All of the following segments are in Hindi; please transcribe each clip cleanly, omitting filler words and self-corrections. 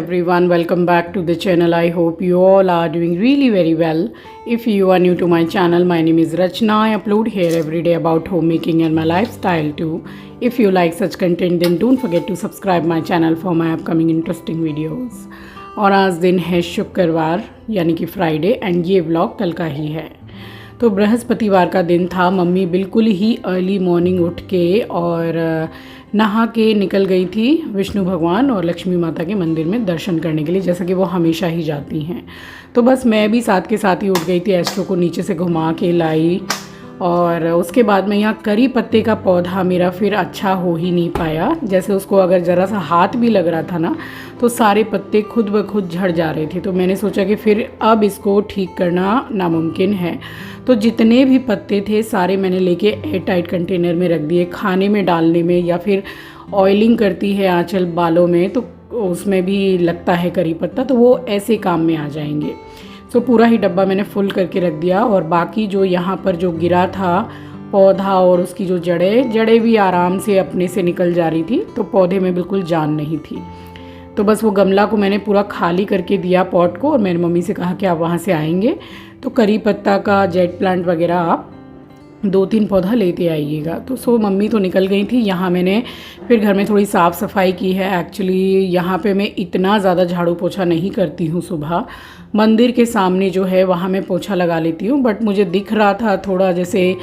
everyone, welcome back to the channel. I hope you all are doing really very well. If you are new to my channel, my name is Rachna. I upload here every day about homemaking and my lifestyle too. If you like such content then don't forget to subscribe my channel for my upcoming interesting videos. और आज दिन है शुक्रवार यानी कि फ्राइडे एंड ये व्लॉग कल का ही है। तो बृहस्पतिवार का दिन था। मम्मी बिल्कुल ही अर्ली मॉर्निंग उठ के और नहा के निकल गई थी विष्णु भगवान और लक्ष्मी माता के मंदिर में दर्शन करने के लिए, जैसा कि वो हमेशा ही जाती हैं। तो बस मैं भी साथ के साथ ही उठ गई थी। एस्ट्रो को नीचे से घुमा के लाई और उसके बाद में यहाँ करी पत्ते का पौधा मेरा फिर अच्छा हो ही नहीं पाया। जैसे उसको अगर ज़रा सा हाथ भी लग रहा था ना तो सारे पत्ते खुद ब खुद झड़ जा रहे थे। तो मैंने सोचा कि फिर अब इसको ठीक करना नामुमकिन है। तो जितने भी पत्ते थे सारे मैंने लेके एयर टाइट कंटेनर में रख दिए। खाने में डालने में या फिर ऑयलिंग करती है आंचल बालों में तो उसमें भी लगता है करी पत्ता, तो वो ऐसे काम में आ जाएंगे। तो पूरा ही डब्बा मैंने फुल करके रख दिया। और बाकी जो यहाँ पर जो गिरा था पौधा और उसकी जो जड़ें भी आराम से अपने से निकल जा रही थी, तो पौधे में बिल्कुल जान नहीं थी। तो बस वो गमला को मैंने पूरा खाली करके दिया पॉट को, और मैंने मम्मी से कहा कि आप वहाँ से आएंगे तो करी पत्ता का जेट प्लांट वगैरह आप 2-3 पौधा लेते आइएगा। तो मम्मी तो निकल गई थी। यहाँ मैंने फिर घर में थोड़ी साफ़ सफाई की है। एक्चुअली यहाँ पे मैं इतना ज़्यादा झाड़ू पोछा नहीं करती हूँ। सुबह मंदिर के सामने जो है वहाँ मैं पोछा लगा लेती हूँ, बट मुझे दिख रहा था थोड़ा जैसे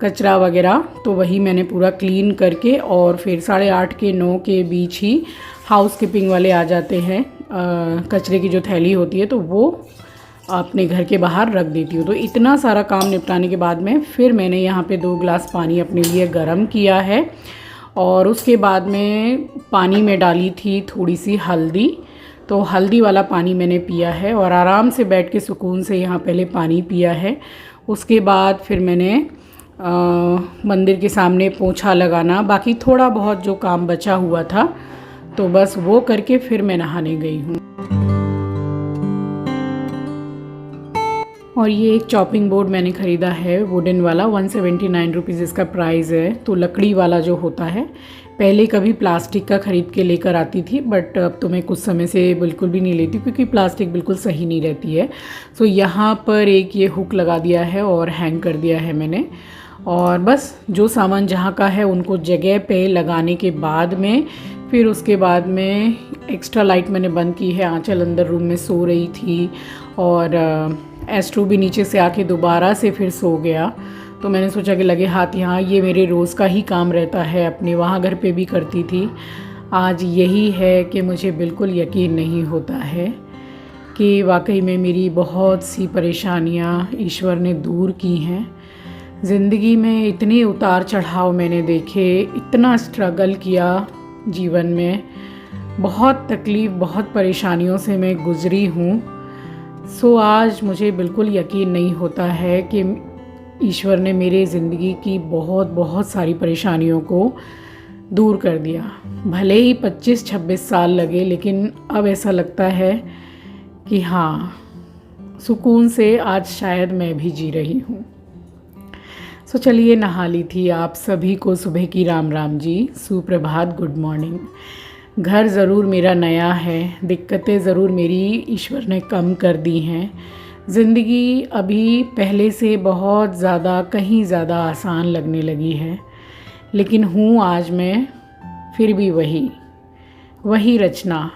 कचरा वगैरह, तो वही मैंने पूरा क्लीन करके और फिर 8:30 के 9 के बीच ही हाउस कीपिंग वाले आ जाते हैं। कचरे की जो थैली होती है तो वो अपने घर के बाहर रख देती हूँ। तो इतना सारा काम निपटाने के बाद में फिर मैंने यहाँ पे 2 गिलास पानी अपने लिए गर्म किया है और उसके बाद में पानी में डाली थी थोड़ी सी हल्दी। तो हल्दी वाला पानी मैंने पिया है और आराम से बैठ के सुकून से यहाँ पहले पानी पिया है। उसके बाद फिर मैंने मंदिर के सामने पोंछा लगाना, बाकी थोड़ा बहुत जो काम बचा हुआ था तो बस वो करके फिर मैं नहाने गई हूँ। और ये एक चॉपिंग बोर्ड मैंने ख़रीदा है वुडन वाला, 179 रुपीज़ इसका प्राइस है। तो लकड़ी वाला जो होता है, पहले कभी प्लास्टिक का ख़रीद के लेकर आती थी, बट अब तो मैं कुछ समय से बिल्कुल भी नहीं लेती क्योंकि प्लास्टिक बिल्कुल सही नहीं रहती है। तो यहाँ पर एक ये हुक लगा दिया है और हैंग कर दिया है मैंने। और बस जो सामान जहाँ का है उनको जगह पे लगाने के बाद में फिर उसके बाद में एक्स्ट्रा लाइट मैंने बंद की है। आंचल अंदर रूम में सो रही थी और एस्ट्रो भी नीचे से आके दोबारा से फिर सो गया। तो मैंने सोचा कि लगे हाथ यहाँ, ये मेरे रोज़ का ही काम रहता है, अपने वहाँ घर पे भी करती थी। आज यही है कि मुझे बिल्कुल यकीन नहीं होता है कि वाकई में मेरी बहुत सी परेशानियाँ ईश्वर ने दूर की हैं। ज़िंदगी में इतने उतार चढ़ाव मैंने देखे, इतना स्ट्रगल किया जीवन में, बहुत तकलीफ़ बहुत परेशानियों से मैं गुज़री हूँ। सो आज मुझे बिल्कुल यकीन नहीं होता है कि ईश्वर ने मेरे ज़िंदगी की बहुत बहुत सारी परेशानियों को दूर कर दिया। भले ही 25-26 साल लगे, लेकिन अब ऐसा लगता है कि हाँ, सुकून से आज शायद मैं भी जी रही हूँ। सो चलिए, नहा ली थी। आप सभी को सुबह की राम राम जी, सुप्रभात, गुड मॉर्निंग। घर ज़रूर मेरा नया है, दिक्कतें ज़रूर मेरी ईश्वर ने कम कर दी हैं। ज़िंदगी अभी पहले से बहुत ज़्यादा, कहीं ज़्यादा आसान लगने लगी है, लेकिन हूँ आज मैं फिर भी वही रचना,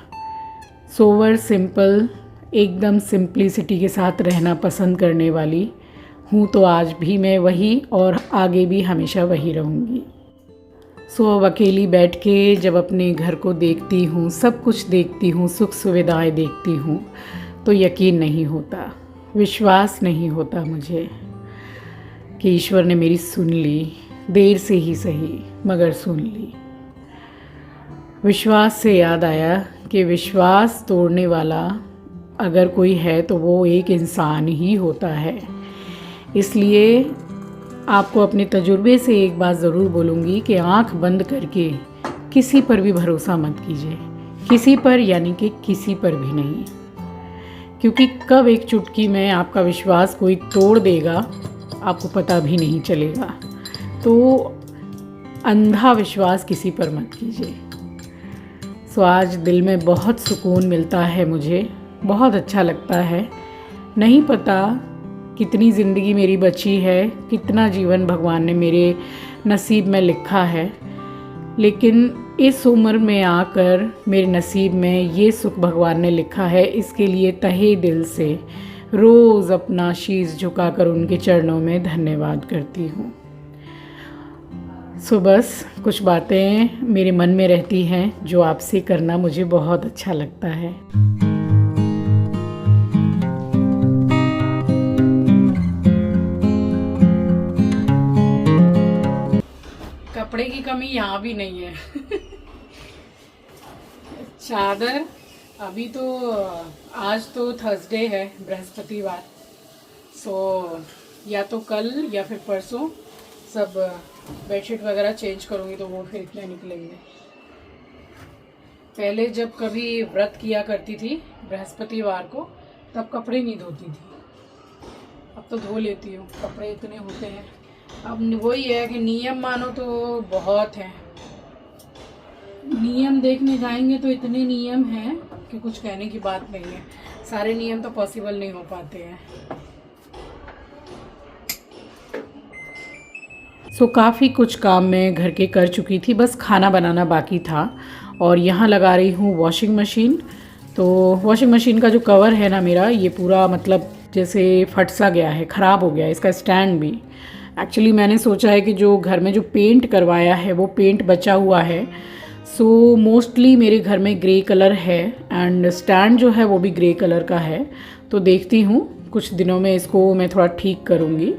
सोवर सिंपल, एकदम सिंप्लिसिटी के साथ रहना पसंद करने वाली हूँ। तो आज भी मैं वही और आगे भी हमेशा वही रहूँगी। अब अकेली बैठ के जब अपने घर को देखती हूँ, सब कुछ देखती हूँ, सुख सुविधाएं देखती हूँ, तो यकीन नहीं होता, विश्वास नहीं होता मुझे कि ईश्वर ने मेरी सुन ली। देर से ही सही मगर सुन ली। विश्वास से याद आया कि विश्वास तोड़ने वाला अगर कोई है तो वो एक इंसान ही होता है। इसलिए आपको अपने तजुर्बे से एक बात ज़रूर बोलूँगी कि आँख बंद करके किसी पर भी भरोसा मत कीजिए। किसी पर यानी कि किसी पर भी नहीं, क्योंकि कब एक चुटकी में आपका विश्वास कोई तोड़ देगा आपको पता भी नहीं चलेगा। तो अंधा विश्वास किसी पर मत कीजिए। सो आज दिल में बहुत सुकून मिलता है, मुझे बहुत अच्छा लगता है। नहीं पता कितनी ज़िंदगी मेरी बची है, कितना जीवन भगवान ने मेरे नसीब में लिखा है, लेकिन इस उम्र में आकर मेरे नसीब में ये सुख भगवान ने लिखा है। इसके लिए तहे दिल से रोज़ अपना शीश झुकाकर उनके चरणों में धन्यवाद करती हूँ। सो बस कुछ बातें मेरे मन में रहती हैं जो आपसे करना मुझे बहुत अच्छा लगता है। कपड़े की कमी यहाँ भी नहीं है। चादर अभी तो आज तो थर्सडे है, बृहस्पतिवार, सो या तो कल या फिर परसों सब बेडशीट वगैरह चेंज करूँगी, तो वो फिर इतने निकलेंगे। पहले जब कभी व्रत किया करती थी बृहस्पतिवार को, तब कपड़े नहीं धोती थी। अब तो धो लेती हूँ, कपड़े इतने होते हैं। अब वही है कि नियम मानो तो बहुत है, नियम देखने जाएंगे तो इतने नियम हैं कि कुछ कहने की बात नहीं है। सारे नियम तो पॉसिबल नहीं हो पाते हैं। सो काफ़ी कुछ काम मैं घर के कर चुकी थी, बस खाना बनाना बाकी था। और यहाँ लगा रही हूँ वॉशिंग मशीन। तो वॉशिंग मशीन का जो कवर है ना मेरा, ये पूरा मतलब जैसे फट सा गया है, ख़राब हो गया है इसका स्टैंड भी। एक्चुअली मैंने सोचा है कि जो घर में जो पेंट करवाया है वो पेंट बचा हुआ है। सो मोस्टली मेरे घर में ग्रे कलर है एंड स्टैंड जो है वो भी ग्रे कलर का है। तो देखती हूँ कुछ दिनों में इसको मैं थोड़ा ठीक करूँगी।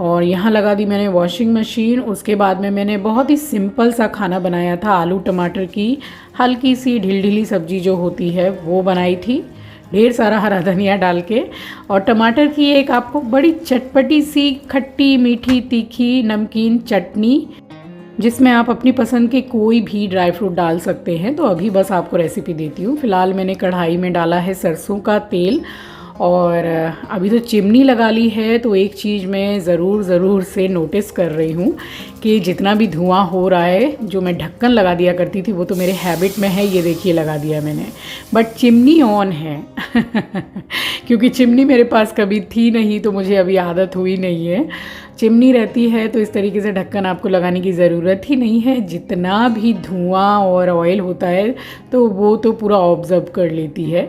और यहाँ लगा दी मैंने वॉशिंग मशीन। उसके बाद में मैंने बहुत ही सिंपल सा खाना बनाया था, आलू टमाटर की हल्की सी ढिलढिली सब्जी जो होती है वो बनाई थी, ढेर सारा हरा धनिया डाल के। और टमाटर की एक आपको बड़ी चटपटी सी खट्टी मीठी तीखी नमकीन चटनी, जिसमें आप अपनी पसंद के कोई भी ड्राई फ्रूट डाल सकते हैं। तो अभी बस आपको रेसिपी देती हूँ। फ़िलहाल मैंने कढ़ाई में डाला है सरसों का तेल और अभी तो चिमनी लगा ली है। तो एक चीज़ मैं ज़रूर से नोटिस कर रही हूँ कि जितना भी धुआं हो रहा है, जो मैं ढक्कन लगा दिया करती थी वो तो मेरे हैबिट में है, ये देखिए लगा दिया मैंने, बट चिमनी ऑन है। क्योंकि चिमनी मेरे पास कभी थी नहीं, तो मुझे अभी आदत हुई नहीं है। चिमनी रहती है तो इस तरीके से ढक्कन आपको लगाने की ज़रूरत ही नहीं है। जितना भी धुआं और ऑयल होता है तो वो तो पूरा ऑब्ज़र्व कर लेती है।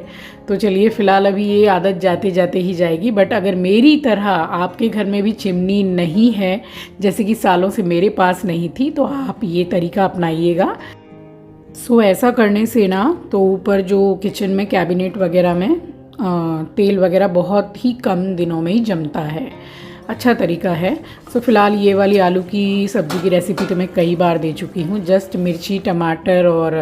तो चलिए फ़िलहाल अभी ये आदत जाते जाते ही जाएगी। बट अगर मेरी तरह आपके घर में भी चिमनी नहीं है, जैसे कि सालों से मेरे पास नहीं थी, तो आप ये तरीका अपनाइएगा। सो ऐसा करने से ना तो ऊपर जो किचन में कैबिनेट वगैरह में तेल वगैरह बहुत ही कम दिनों में ही जमता है। अच्छा तरीका है। सो फ़िलहाल ये वाली आलू की सब्ज़ी की रेसिपी तो मैं कई बार दे चुकी हूँ। जस्ट मिर्ची टमाटर और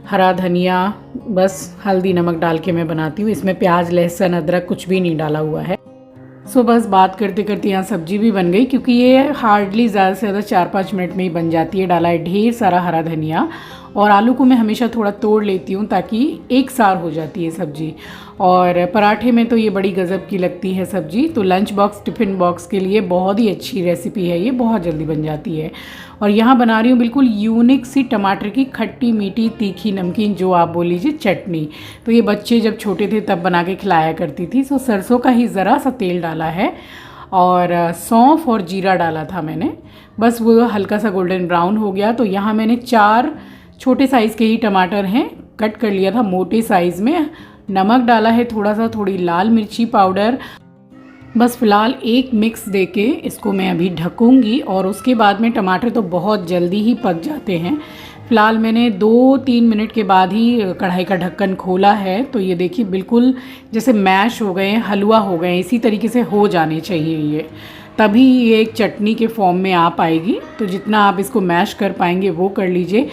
हरा धनिया, बस हल्दी नमक डाल के मैं बनाती हूँ। इसमें प्याज लहसुन अदरक कुछ भी नहीं डाला हुआ है। सो बस बात करते करते यहाँ सब्ज़ी भी बन गई, क्योंकि ये हार्डली ज़्यादा से ज़्यादा 4-5 मिनट में ही बन जाती है। डाला है ढेर सारा हरा धनिया और आलू को मैं हमेशा थोड़ा तोड़ लेती हूँ ताकि एक सार हो जाती है सब्ज़ी। और पराठे में तो ये बड़ी गज़ब की लगती है सब्ज़ी। तो लंच बॉक्स टिफ़िन बॉक्स के लिए बहुत ही अच्छी रेसिपी है, ये बहुत जल्दी बन जाती है। और यहाँ बना रही हूँ बिल्कुल यूनिक सी टमाटर की खट्टी मीठी तीखी नमकीन, जो आप बोल लीजिए चटनी। तो ये बच्चे जब छोटे थे तब बना के खिलाया करती थी। सो सरसों का ही ज़रा सा तेल डाला है और सौंफ और जीरा डाला था मैंने। बस वो हल्का सा गोल्डन ब्राउन हो गया तो यहाँ मैंने 4 छोटे साइज़ के ही टमाटर हैं, कट कर लिया था मोटे साइज़ में। नमक डाला है थोड़ा सा, थोड़ी लाल मिर्ची पाउडर। बस फ़िलहाल एक मिक्स देके इसको मैं अभी ढकूँगी और उसके बाद में टमाटर तो बहुत जल्दी ही पक जाते हैं। फ़िलहाल मैंने 2-3 मिनट के बाद ही कढ़ाई का ढक्कन खोला है। तो ये देखिए बिल्कुल जैसे मैश हो गए, हलवा हो गए, इसी तरीके से हो जाने चाहिए ये, तभी ये एक चटनी के फॉर्म में आ पाएगी। तो जितना आप इसको मैश कर पाएंगे वो कर लीजिए।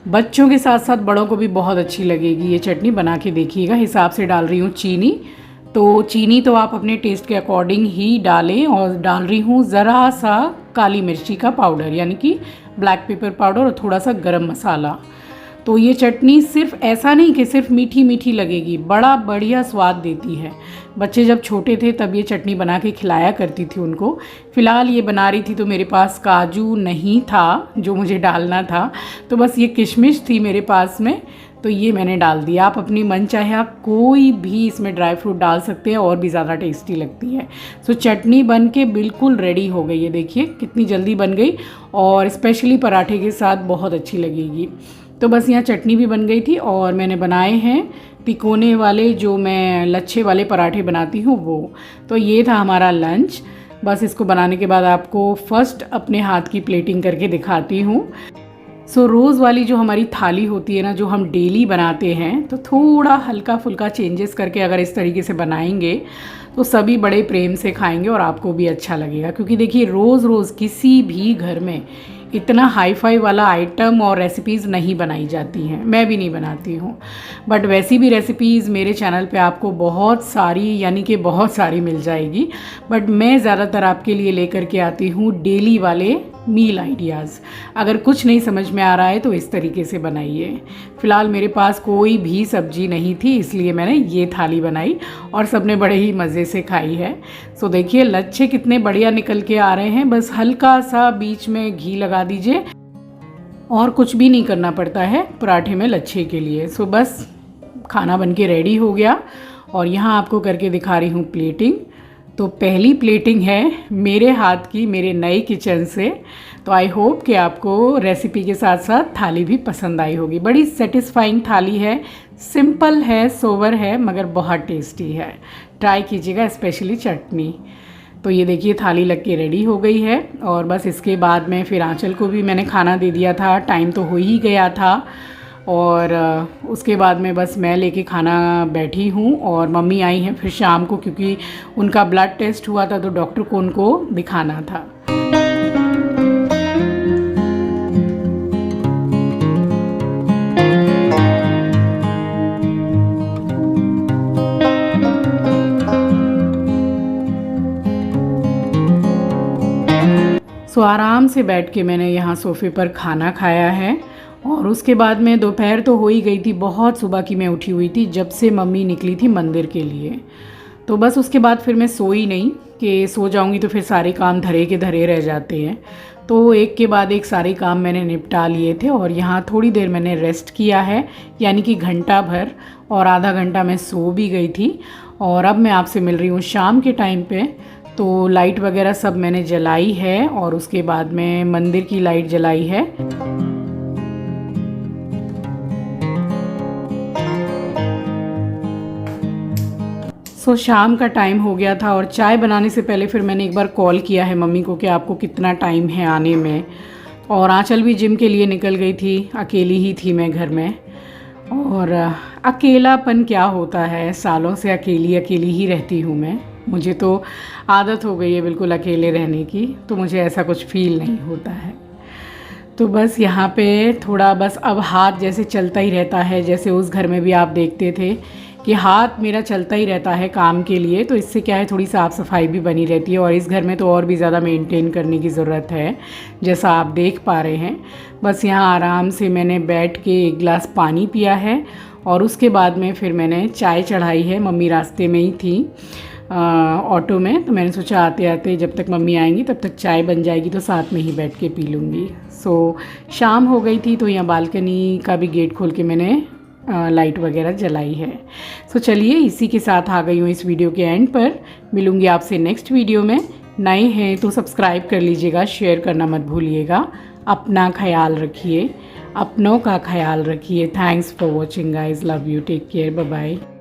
बच्चों के साथ साथ बड़ों को भी बहुत अच्छी लगेगी ये चटनी, बना के देखिएगा। हिसाब से डाल रही हूँ चीनी। तो चीनी तो आप अपने टेस्ट के अकॉर्डिंग ही डालें। और डाल रही हूँ ज़रा सा काली मिर्ची का पाउडर, यानी कि ब्लैक पेपर पाउडर, और थोड़ा सा गरम मसाला। तो ये चटनी सिर्फ ऐसा नहीं कि सिर्फ मीठी मीठी लगेगी, बड़ा बढ़िया स्वाद देती है। बच्चे जब छोटे थे तब ये चटनी बना के खिलाया करती थी उनको। फ़िलहाल ये बना रही थी तो मेरे पास काजू नहीं था जो मुझे डालना था, तो बस ये किशमिश थी मेरे पास में। तो ये मैंने डाल दिया। आप अपनी मन चाहे आप कोई भी इसमें ड्राई फ्रूट डाल सकते हैं और भी ज़्यादा टेस्टी लगती है। सो चटनी बन के बिल्कुल रेडी हो गई है, देखिए कितनी जल्दी बन गई और स्पेशली पराठे के साथ बहुत अच्छी लगेगी। तो बस यहाँ चटनी भी बन गई थी और मैंने बनाए हैं तिकोने वाले, जो मैं लच्छे वाले पराठे बनाती हूँ वो। तो ये था हमारा लंच। बस इसको बनाने के बाद आपको फर्स्ट अपने हाथ की प्लेटिंग करके दिखाती हूँ। सो रोज़ वाली जो हमारी थाली होती है ना, जो हम डेली बनाते हैं, तो थोड़ा हल्का फुल्का चेंजेस करके अगर इस तरीके से बनाएंगे तो सभी बड़े प्रेम से खाएंगे और आपको भी अच्छा लगेगा। क्योंकि देखिए रोज़ रोज़ किसी भी घर में इतना हाई फाई वाला आइटम और रेसिपीज़ नहीं बनाई जाती हैं, मैं भी नहीं बनाती हूँ। बट वैसी भी रेसिपीज़ मेरे चैनल पे आपको बहुत सारी, यानी कि बहुत सारी मिल जाएगी। बट मैं ज़्यादातर आपके लिए लेकर के आती हूँ डेली वाले मील आइडियाज़। अगर कुछ नहीं समझ में आ रहा है तो इस तरीके से बनाइए। फ़िलहाल मेरे पास कोई भी सब्जी नहीं थी, इसलिए मैंने ये थाली बनाई और सबने बड़े ही मज़े से खाई है। सो देखिए लच्छे कितने बढ़िया निकल के आ रहे हैं। बस हल्का सा बीच में घी लगा दीजिए और कुछ भी नहीं करना पड़ता है पराठे में लच्छे के लिए। सो बस खाना बन के रेडी हो गया और यहाँ आपको करके दिखा रही हूँ प्लेटिंग। तो पहली प्लेटिंग है मेरे हाथ की, मेरे नए किचन से। तो आई होप कि आपको रेसिपी के साथ साथ थाली भी पसंद आई होगी। बड़ी सेटिस्फाइंग थाली है, सिंपल है, सोवर है, मगर बहुत टेस्टी है। ट्राई कीजिएगा, स्पेशली चटनी। तो ये देखिए थाली लग के रेडी हो गई है और बस इसके बाद में फिर आंचल को भी मैंने खाना दे दिया था। टाइम तो हो ही गया था और उसके बाद में बस मैं लेके खाना बैठी हूँ और मम्मी आई हैं फिर शाम को, क्योंकि उनका ब्लड टेस्ट हुआ था तो डॉक्टर को उनको दिखाना था। सो आराम से बैठ के मैंने यहाँ सोफ़े पर खाना खाया है और उसके बाद में दोपहर तो हो ही गई थी। बहुत सुबह की मैं उठी हुई थी जब से मम्मी निकली थी मंदिर के लिए। तो बस उसके बाद फिर मैं सोई नहीं कि सो जाऊंगी तो फिर सारे काम धरे के धरे रह जाते हैं। तो एक के बाद एक सारे काम मैंने निपटा लिए थे और यहाँ थोड़ी देर मैंने रेस्ट किया है, यानी कि घंटा भर, और आधा घंटा मैं सो भी गई थी। और अब मैं आपसे मिल रही हूँ शाम के टाइम पे। तो लाइट वगैरह सब मैंने जलाई है और उसके बाद में मंदिर की लाइट जलाई है। सो शाम का टाइम हो गया था और चाय बनाने से पहले फिर मैंने एक बार कॉल किया है मम्मी को कि आपको कितना टाइम है आने में। और आंचल भी जिम के लिए निकल गई थी, अकेली ही थी मैं घर में। और अकेलापन क्या होता है, सालों से अकेली अकेली ही रहती हूँ मैं। मुझे तो आदत हो गई है बिल्कुल अकेले रहने की, तो मुझे ऐसा कुछ फील नहीं होता है। तो बस यहाँ पे थोड़ा बस अब हाथ जैसे चलता ही रहता है, जैसे उस घर में भी आप देखते थे कि हाथ मेरा चलता ही रहता है काम के लिए। तो इससे क्या है, थोड़ी साफ़ सफाई भी बनी रहती है और इस घर में तो और भी ज़्यादा मेंटेन करने की ज़रूरत है, जैसा आप देख पा रहे हैं। बस यहाँ आराम से मैंने बैठ के एक गिलास पानी पिया है और उसके बाद में फिर मैंने चाय चढ़ाई है। मम्मी रास्ते में ही थी ऑटो में, तो मैंने सोचा आते आते जब तक मम्मी आएंगी तब तक चाय बन जाएगी तो साथ में ही बैठ के पी लूँगी। सो शाम हो गई थी तो यहाँ बालकनी का भी गेट खोल के मैंने लाइट वगैरह जलाई है। सो चलिए इसी के साथ आ गई हूँ इस वीडियो के एंड पर। मिलूँगी आपसे नेक्स्ट वीडियो में। नए हैं तो सब्सक्राइब कर लीजिएगा, शेयर करना मत भूलिएगा। अपना ख्याल रखिए, अपनों का ख्याल रखिए। Thanks for watching guys, love you, take care, bye bye.